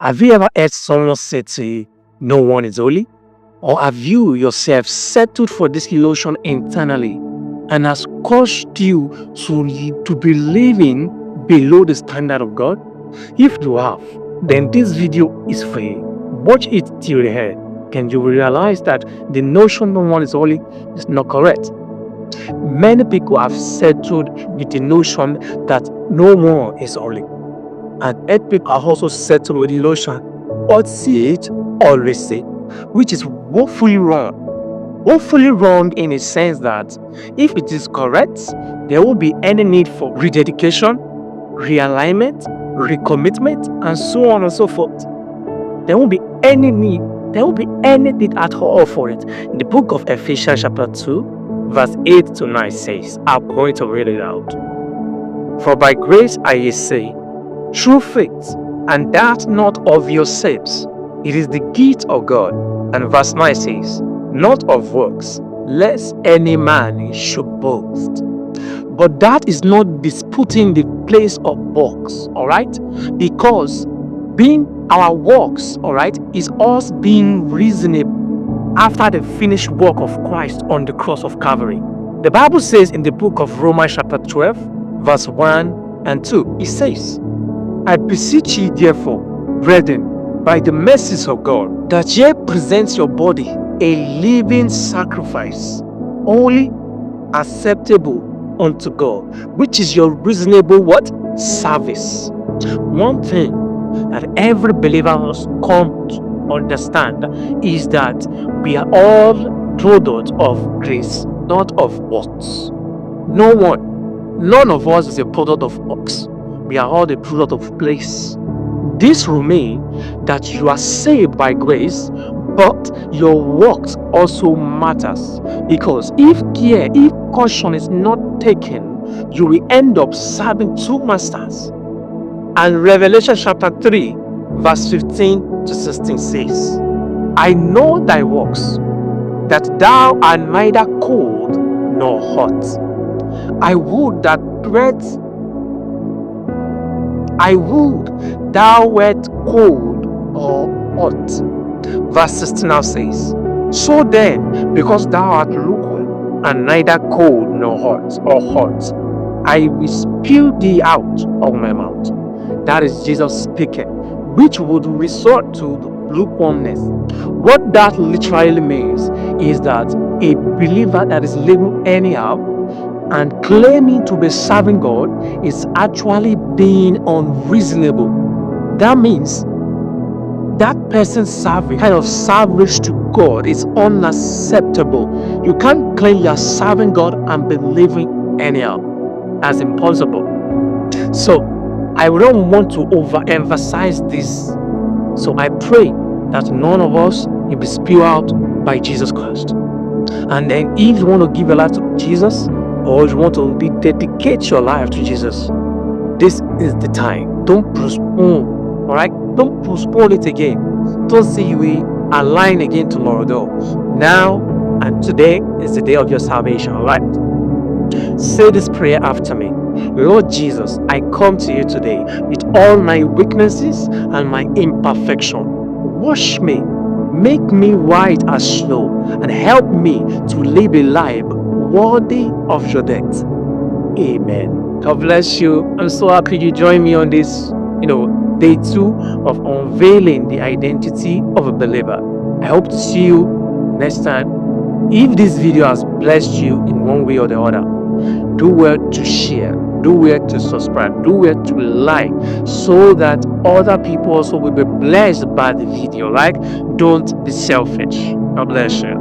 Have you ever heard someone say to you, no one is holy? Or have you yourself settled for this illusion internally and has caused you to be living below the standard of God? If you have, then this video is for you. Watch it till the end, and you will realize that the notion no one is holy is not correct. Many people have settled with the notion that no one is holy. And eight people are also settled with the notion, what see it, always say, which is woefully wrong. Woefully wrong in a sense that if it is correct, there won't be any need for rededication, realignment, recommitment, and so on and so forth. There won't be any need, there won't be any need at all for it. In the book of Ephesians chapter 2, verse 8 to 9 says, I'm going to read it out. For by grace I say, through faith, and that not of yourselves, it is the gift of God. And verse 9 says, not of works, lest any man should boast. But that is not disputing the place of works, alright? Because being our works, alright, is us being reasonable after the finished work of Christ on the cross of Calvary. The Bible says in the book of Romans chapter 12, verse 1 and 2, it says, I beseech ye therefore, brethren, by the mercies of God, that ye present your body a living sacrifice, holy, acceptable unto God, which is your reasonable what? Service. One thing that every believer must come to understand is that we are all products of grace, not of works. None of us is a product of works. We are all the product of grace. This will mean that you are saved by grace, but your works also matters, because if caution is not taken, you will end up serving two masters. And Revelation chapter 3, verse 15 to 16 says, I know thy works, that thou art neither cold nor hot. I would thou wert cold or hot. Verse 16 now says, so then, because thou art lukewarm, and neither cold nor hot, I will spew thee out of my mouth. That is Jesus speaking, which would resort to lukewarmness. What that literally means is that a believer that is living anyhow and claiming to be serving God is actually being unreasonable. That means that person's service to God is unacceptable. You can't claim you are serving God and be living anyhow. That's impossible. So I don't want to overemphasize this. So I pray that none of us will be spewed out by Jesus Christ. And then if you want to give your life to Jesus, or you want to dedicate your life to Jesus, this is the time. Don't postpone, alright? Don't postpone it again. Don't say you will align again tomorrow though. Now and today is the day of your salvation, alright? Say this prayer after me. Lord Jesus, I come to you today with all my weaknesses and my imperfection. Wash me, make me white as snow, and help me to live a life worthy of your death. Amen. God bless you. I'm so happy you joined me on this, day 2 of unveiling the identity of a believer. I hope to see you next time. If this video has blessed you in one way or the other, do well to share, do well to subscribe, do well to like, so that other people also will be blessed by the video. Don't be selfish. God bless you.